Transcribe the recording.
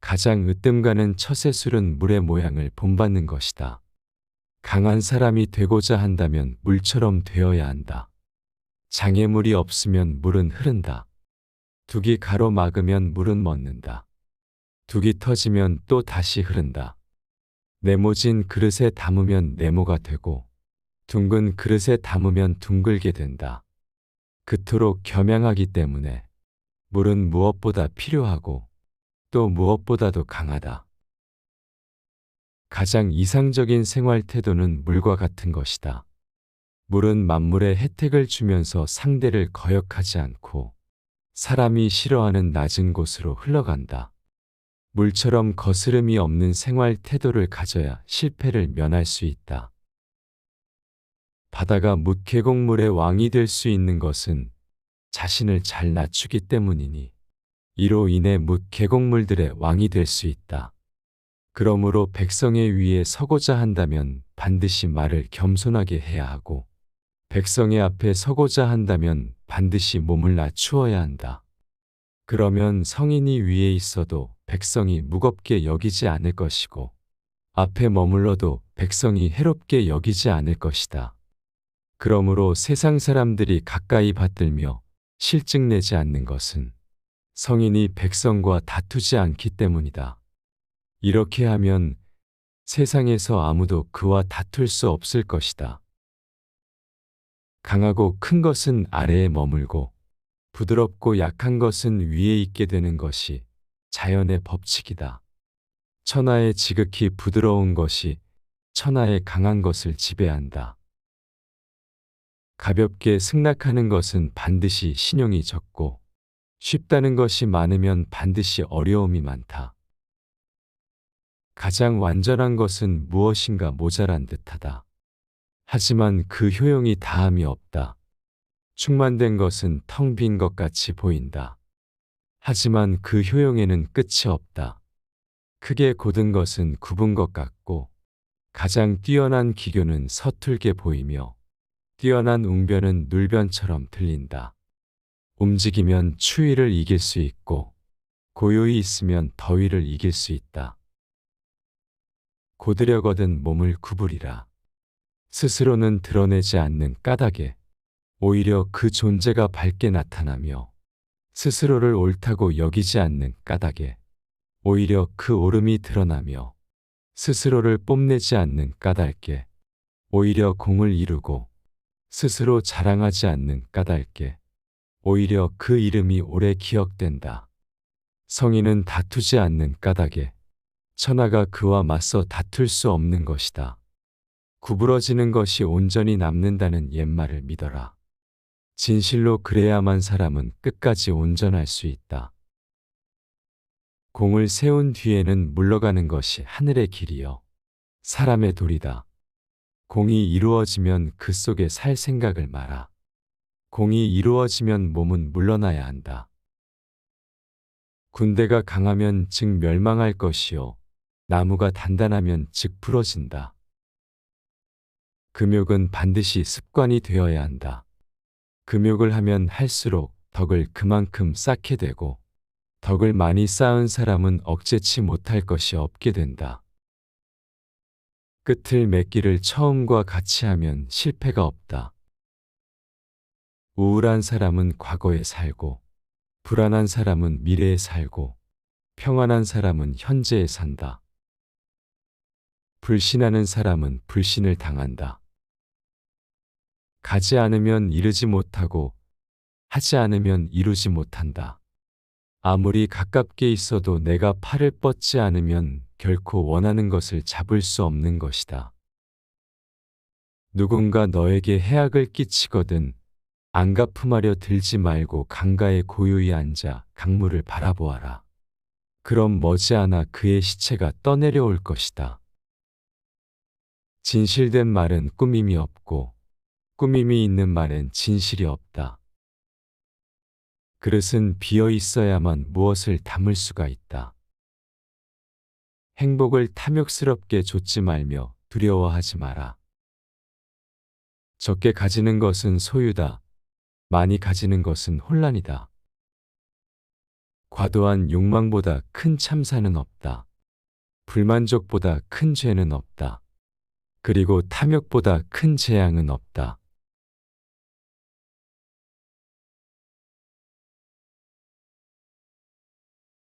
가장 으뜸가는 처세술은 물의 모양을 본받는 것이다. 강한 사람이 되고자 한다면 물처럼 되어야 한다. 장애물이 없으면 물은 흐른다. 둑이 가로막으면 물은 멎는다. 둑이 터지면 또 다시 흐른다. 네모진 그릇에 담으면 네모가 되고 둥근 그릇에 담으면 둥글게 된다. 그토록 겸양하기 때문에 물은 무엇보다 필요하고 또 무엇보다도 강하다. 가장 이상적인 생활 태도는 물과 같은 것이다. 물은 만물에 혜택을 주면서 상대를 거역하지 않고 사람이 싫어하는 낮은 곳으로 흘러간다. 물처럼 거스름이 없는 생활 태도를 가져야 실패를 면할 수 있다. 바다가 묻계곡물의 왕이 될 수 있는 것은 자신을 잘 낮추기 때문이니 이로 인해 묻계곡물들의 왕이 될 수 있다. 그러므로 백성의 위에 서고자 한다면 반드시 말을 겸손하게 해야 하고 백성의 앞에 서고자 한다면 반드시 몸을 낮추어야 한다. 그러면 성인이 위에 있어도 백성이 무겁게 여기지 않을 것이고 앞에 머물러도 백성이 해롭게 여기지 않을 것이다. 그러므로 세상 사람들이 가까이 받들며 실증내지 않는 것은 성인이 백성과 다투지 않기 때문이다. 이렇게 하면 세상에서 아무도 그와 다툴 수 없을 것이다. 강하고 큰 것은 아래에 머물고 부드럽고 약한 것은 위에 있게 되는 것이 자연의 법칙이다. 천하의 지극히 부드러운 것이 천하의 강한 것을 지배한다. 가볍게 승낙하는 것은 반드시 신용이 적고 쉽다는 것이 많으면 반드시 어려움이 많다. 가장 완전한 것은 무엇인가 모자란 듯하다. 하지만 그 효용이 다함이 없다. 충만된 것은 텅 빈 것 같이 보인다. 하지만 그 효용에는 끝이 없다. 크게 곧은 것은 굽은 것 같고 가장 뛰어난 기교는 서툴게 보이며 뛰어난 웅변은 눌변처럼 들린다. 움직이면 추위를 이길 수 있고 고요히 있으면 더위를 이길 수 있다. 고드려거든 몸을 구부리라. 스스로는 드러내지 않는 까닭에 오히려 그 존재가 밝게 나타나며 스스로를 옳다고 여기지 않는 까닭에 오히려 그 옳음이 드러나며 스스로를 뽐내지 않는 까닭에 오히려 공을 이루고 스스로 자랑하지 않는 까닭에 오히려 그 이름이 오래 기억된다. 성인은 다투지 않는 까닭에 천하가 그와 맞서 다툴 수 없는 것이다. 구부러지는 것이 온전히 남는다는 옛말을 믿어라. 진실로 그래야만 사람은 끝까지 온전할 수 있다. 공을 세운 뒤에는 물러가는 것이 하늘의 길이요 사람의 도리다. 공이 이루어지면 그 속에 살 생각을 마라. 공이 이루어지면 몸은 물러나야 한다. 군대가 강하면 즉 멸망할 것이요 나무가 단단하면 즉 부러진다. 금욕은 반드시 습관이 되어야 한다. 금욕을 하면 할수록 덕을 그만큼 쌓게 되고 덕을 많이 쌓은 사람은 억제치 못할 것이 없게 된다. 끝을 맺기를 처음과 같이 하면 실패가 없다. 우울한 사람은 과거에 살고 불안한 사람은 미래에 살고 평안한 사람은 현재에 산다. 불신하는 사람은 불신을 당한다. 가지 않으면 이르지 못하고 하지 않으면 이루지 못한다. 아무리 가깝게 있어도 내가 팔을 뻗지 않으면 결코 원하는 것을 잡을 수 없는 것이다. 누군가 너에게 해악을 끼치거든 안가품하려 들지 말고 강가에 고요히 앉아 강물을 바라보아라. 그럼 머지않아 그의 시체가 떠내려올 것이다. 진실된 말은 꾸밈이 없고 꾸밈이 있는 말엔 진실이 없다. 그릇은 비어 있어야만 무엇을 담을 수가 있다. 행복을 탐욕스럽게 좇지 말며 두려워하지 마라. 적게 가지는 것은 소유다. 많이 가지는 것은 혼란이다. 과도한 욕망보다 큰 참사는 없다. 불만족보다 큰 죄는 없다. 그리고 탐욕보다 큰 재앙은 없다.